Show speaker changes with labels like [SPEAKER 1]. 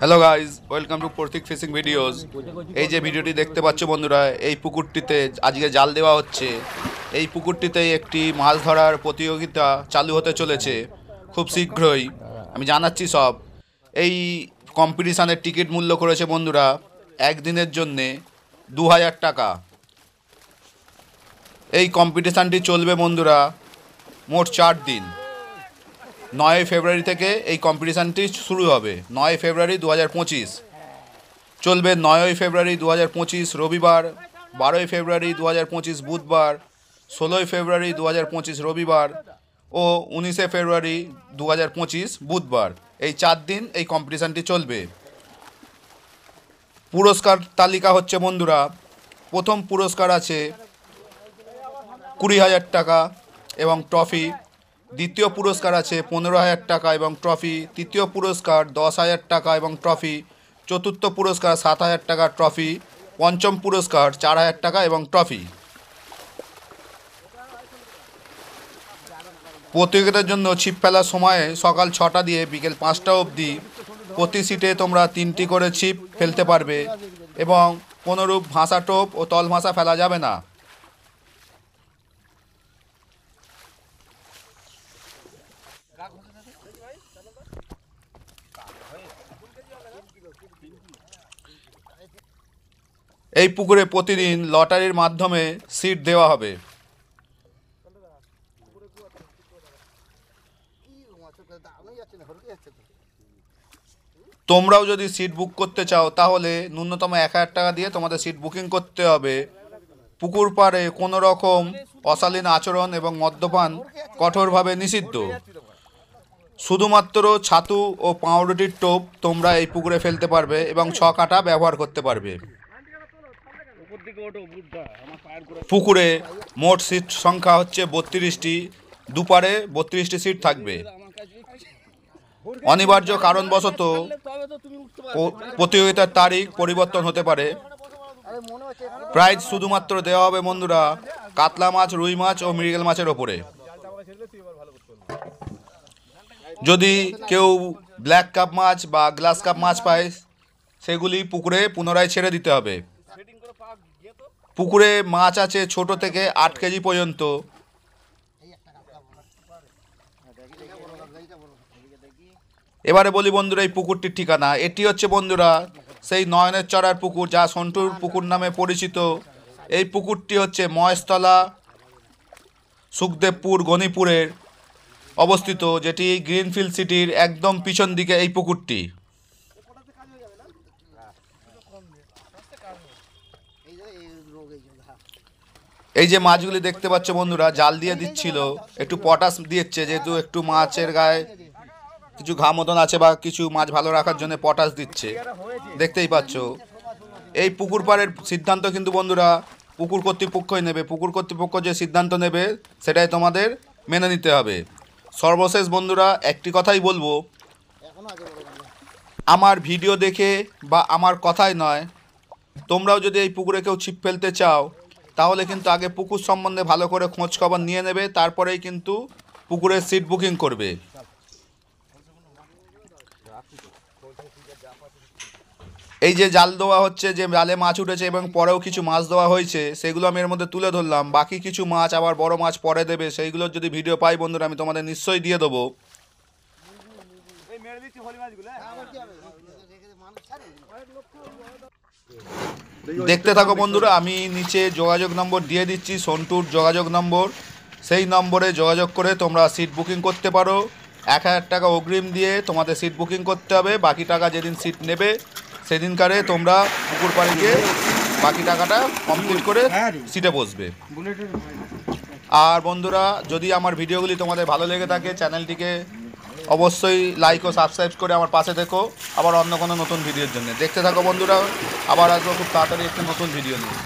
[SPEAKER 1] Hello guys, welcome to Prateek fishing videos. এই যে ভিডিওটি দেখতে পাচ্ছ বন্ধুরা, এই পুকুরটিতে আজকে জাল দেওয়া হচ্ছে। এই পুকুরটিতে একটি মাছ ধরার প্রতিযোগিতা চালু হতে চলেছে খুব শীঘ্রই, আমি জানাচ্ছি সব। এই কম্পিটিশানের টিকিট মূল্য করেছে বন্ধুরা একদিনের জন্যে 2000 টাকা। এই কম্পিটিশানটি চলবে বন্ধুরা মোট 4 দিন। 9 ফেব্রুয়ারি থেকে এই কম্পিটিশানটি শুরু হবে। 9 ফেব্রুয়ারি 2025 চলবে। 9 ফেব্রুয়ারি 2025 রবিবার, 12 ফেব্রুয়ারি 2025 বুধবার, 16 ফেব্রুয়ারি 2025 রবিবার ও 19 ফেব্রুয়ারি 2025 বুধবার। এই 4 দিন এই কম্পিটিশানটি চলবে। পুরস্কার তালিকা হচ্ছে বন্ধুরা, প্রথম পুরস্কার আছে 20,000 টাকা এবং ট্রফি। দ্বিতীয় পুরস্কার আছে 15,000 টাকা এবং ট্রফি। তৃতীয় পুরস্কার 10,000 টাকা এবং ট্রফি। চতুর্থ পুরস্কার 7,000 টাকা ট্রফি। পঞ্চম পুরস্কার 4,000 টাকা এবং ট্রফি। প্রতিযোগিতার জন্য ছিপ ফেলার সময়ে সকাল 6টা দিয়ে বিকেল 5টা অবধি প্রতি সিটে তোমরা 3টি করে ছিপ ফেলতে পারবে এবং কোনোরূপ ভাষা টোপ ও তল ভাষা ফেলা যাবে না। এই পুকুরে প্রতিদিন লটারির মাধ্যমে সিট দেওয়া হবে। তোমরাও যদি সিট বুক করতে চাও তাহলে ন্যূনতম 1,000 টাকা দিয়ে তোমাদের সিট বুকিং করতে হবে। পুকুর পাড়ে কোনো রকম অশালীন আচরণ এবং মদ্যপান কঠোরভাবে নিষিদ্ধ। শুধুমাত্র ছাতু ও পাউরুটির টোপ তোমরা এই পুকুরে ফেলতে পারবে এবং ছকাটা ব্যবহার করতে পারবে। পুকুরে মোট সিট সংখ্যা হচ্ছে 32টি। দুপারে 32টি সিট থাকবে। অনিবার্য কারণবশত প্রতিযোগিতার তারিখ পরিবর্তন হতে পারে। প্রাইজ শুধুমাত্র দেওয়া হবে বন্ধুরা কাতলা মাছ, রুই মাছ ও মৃগেল মাছের ওপরে। যদি কেউ ব্ল্যাক কাপ মাছ বা গ্লাস কাপ মাছ পায় সেগুলি পুকুরে পুনরায় ছেড়ে দিতে হবে। পুকুরে মাছ আছে ছোট থেকে 8 কেজি পর্যন্ত। এবারে বলি বন্ধুরা এই পুকুরটির ঠিকানা। এটি হচ্ছে বন্ধুরা সেই নয়নের চড়ার পুকুর, যা সন্টুর পুকুর নামে পরিচিত। এই পুকুরটি হচ্ছে মহেশতলা, সুখদেবপুর, গণিপুরের অবস্থিত, যেটি গ্রিনফিল্ড সিটির একদম পিছন দিকে এই পুকুরটি। এই যে মাছগুলি দেখতে পাচ্ছ বন্ধুরা, জাল দিয়ে দিচ্ছিল, একটু পটাশ দিচ্ছে, যেহেতু একটু মাছের গায়ে কিছু ঘা মতন আছে বা কিছু মাছ ভালো রাখার জন্য পটাশ দিচ্ছে, দেখতেই পাচ্ছ। এই পুকুর পাড়ের সিদ্ধান্ত কিন্তু বন্ধুরা পুকুর কর্তৃপক্ষই নেবে। পুকুর কর্তৃপক্ষ যে সিদ্ধান্ত নেবে সেটাই তোমাদের মেনে নিতে হবে। সর্বশেষ বন্ধুরা একটি কথাই বলবো, আমার ভিডিও দেখে বা আমার কথাই নয়, তোমরাও যদি এই পুকুরে কেউ ছিপ ফেলতে চাও তাহলে কিন্তু আগে পুকুর সম্বন্ধে ভালো করে খোঁজ খবর নিয়ে নেবে, তারপরেই কিন্তু পুকুরের সিট বুকিং করবে। এই যে জাল দেওয়া হচ্ছে, যে জালে মাছ উঠেছে এবং পরেও কিছু মাছ দেওয়া হয়েছে, সেগুলো আমি এর মধ্যে তুলে ধরলাম। বাকি কিছু মাছ আবার বড় মাছ পরে দেবে, সেইগুলোর যদি ভিডিও পাই বন্ধুরা আমি তোমাদের নিশ্চয়ই দিয়ে দেবো। দেখতে থাকো বন্ধুরা, আমি নিচে যোগাযোগ নম্বর দিয়ে দিচ্ছি, সন্টুর যোগাযোগ নম্বর। সেই নম্বরে যোগাযোগ করে তোমরা সিট বুকিং করতে পারো। 1,000 টাকা অগ্রিম দিয়ে তোমাদের সিট বুকিং করতে হবে। বাকি টাকা যেদিন সিট নেবে সেদিনকারে তোমরা পুকুর পাড়ে গিয়ে বাকি টাকাটা কমপ্লিট করে সিটে বসবে। আর বন্ধুরা যদি আমার ভিডিওগুলি তোমাদের ভালো লেগে থাকে চ্যানেলটিকে অবশ্যই লাইক ও সাবস্ক্রাইব করে আমার পাশে থেকো, আবার অন্য কোনো নতুন ভিডিওর জন্য। দেখতে থাকো বন্ধুরা, আবার আসবো খুব তাড়াতাড়ি একটি নতুন ভিডিও নিয়ে।